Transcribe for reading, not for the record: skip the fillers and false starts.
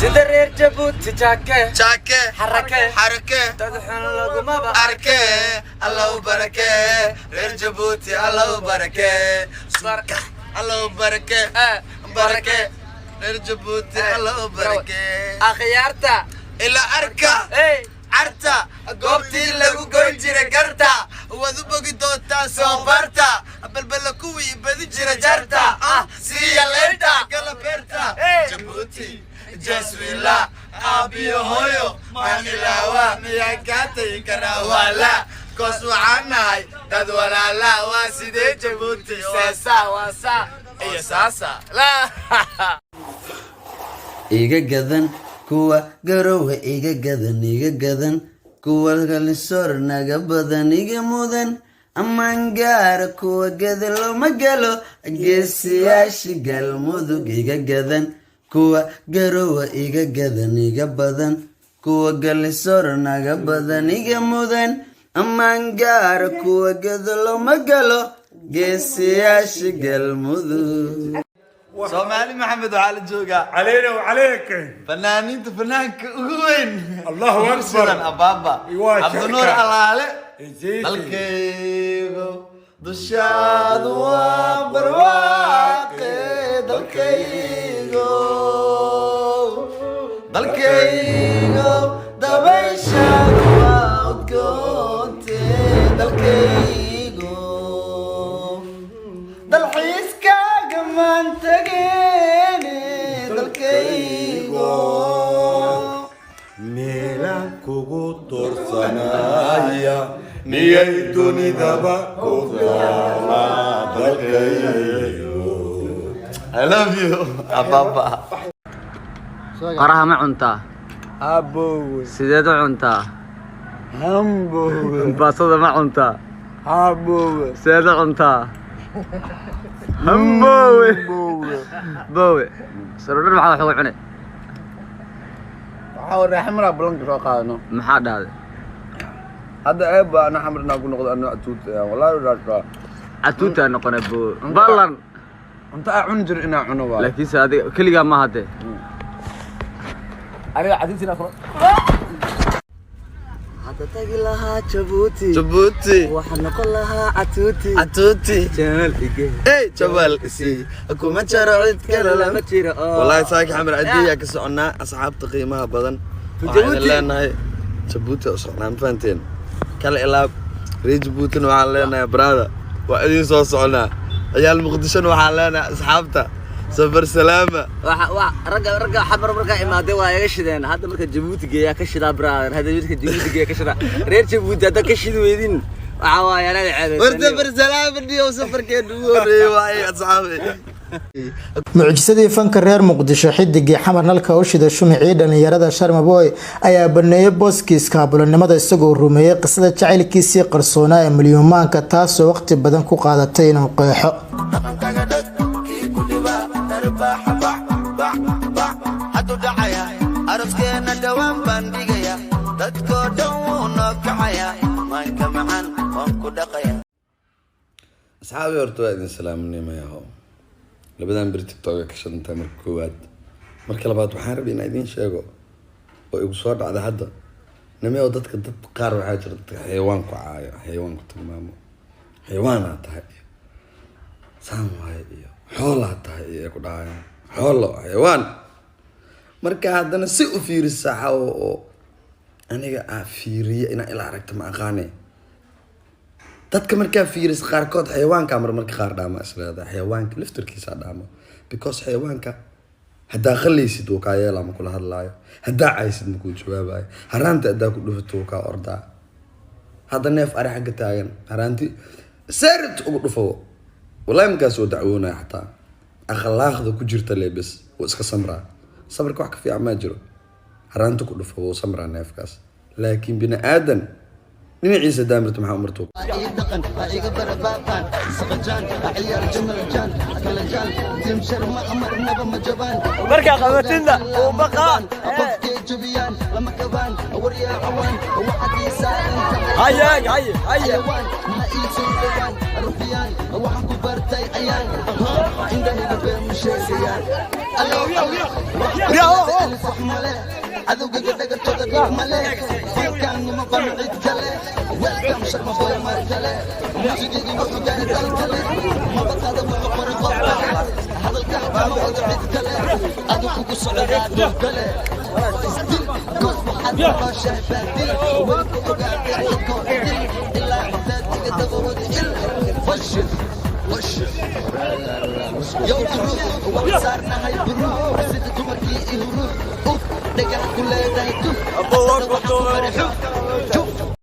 سدرير جبوتي جاكي جاكي حركة حركة تدحن لكم ما أركة الله بركة رير جبوتي الله بركة بركة الله بركة بركة رير جبوتي الله بركة أخيارتا إلا أركة عرتا قوبتي لغو قوين جيرا قرتا وذو بقي دوتا سوبرتا بلبلا كوي بدي جيرا جرتا سيا ليرتا قلا بيرتا جبوتي جسوي لا أبي هويو ماني لاوا مياكاتي كراوالا كوسو عناي تدولا لا واسيدي جبوتي ساسا واسا إيه ساسا لا iga gadan kuwa garowe iga gadan kuwa kalisor naga badan iga mudan amaan gaara kuwa gadan looma galo geesiyaasha galmudug iga gadan kuwa garowe iga gadan iga badan kuwa kalisor naga badan iga mudan amaan gaara kuwa gadan looma galo geesiyaasha galmudug سومالي محمد وعلى جوجا علينا وعليك فنانين فنانك وين الله اكبر ابابا عبد النور علالي دلكيغو دشاد وبرواقي دلكيغو دبيشاد وعدكوتي دلكيغو دلحيسكا كمان تجيني دلكيغو ميلا كوغو تورسانايا نياي دوني دابا كوغا دلكيغو I love you Ababa قراها ما عنتا أبو سيدات عنتا همبو باصدة ما عنتا أبو سيدات عنتا همبوي بوي سرور maxaa wax cunay waxa uu raxmara balanka soo qaadano maxaa dhaaday hadda eeba ana xamrna ku noqdo ana atuut wallahi raasha atuuta noqonay boo balan inta aan jir ina cuno waa laakiin saadi kaliya ma hade ariga cadiisina khoro hada tagi lahaa Djibouti waxaan noqon lahaa atuuti atuuti jamal ige jabal isi kuma jaro cid kale lama jiro wallahi saaki xamar adiya ka soconaa asxaabta qiimaha badan waxaan leenahay Djibouti oo soconaa faanteen kala ilaab Djibouti waxaan leenahay brother waa idin soo soconaa ciyaal muqdisho waxaan leenahay asxaabta safar salaama raga xamar marka imaade waa iga shideen hadda marka Djibouti geeya ka shida brother hadda marka Djibouti geeya ka shida reer Djibouti hadda ka shid weydin waxa waa yana ceebay warda safar salaama diyo safarkeedu horeeyay waay asxaabi mucjisadii fanka reer muqdisho xidigii xamar nalka u shida shumicii dhalinyarada Sharma Boy ayaa baneeyay booskiiska bulanimada isagoo rumeeyay qisada jacaylkiisii qarsoonaa ee milyoomaanka taasoo waqti badan ku qaadatay inuu qeexo أصحابي أرتوى إذن سلامني ما يهو لبدان بري تيك توك كشان تامر كواد مركا لباد وحان ربي إن إذن شاقو وإيقو صور على هدا نمي أو دادك داد قار وحاجر دادك حيوانكو عايا حيوانكو تلمامو حيوانات هاي سامو هاي حولات هاي إيقو دايا حولو حيوان مركا هادانا سيئو فيري الساحة أنيقا فيري إنا إلا عرقت مع غاني dadka marka fiiris qaarkood xayawaanka marka qaar dhaama isleeda xayawaanka liftirkiisa dhaama because xayawaanka hadaa khaliisid uu ka yeela ma kula hadlaayo hadaa caysid ma ku jawaabayo haraanta hadaa ku dhufato ka ordaa hada neef ari xaga taagan haraanti sarid ugu dhufo wallahi markaas oo dacwoonay xataa akhlaaqda ku jirta leebis oo iska samraa sabarka wax ka fiican ma jiro haraanta ku dhufo oo samraa neefkaas laakiin bini aadan نمي عيسى دامرت مع عمرتو مركا قوتنا وبقى هيا هيا صح ملك عدو قدر تقدر ملك كان ما بنعيد كله ويلكم شرم بوي مرتله موسيقي وحده الكله ما بطل وحفر قبله هذا الكلام ما وضع عيد كله عدو كوكو صعد كله كوس حد ما شاف دل ويلكم قاعد يحكوا الا حتى تقدر وشف يوم تروح وصارنا هاي بروح سيدتو مركي يروح دقا كل ده يدوح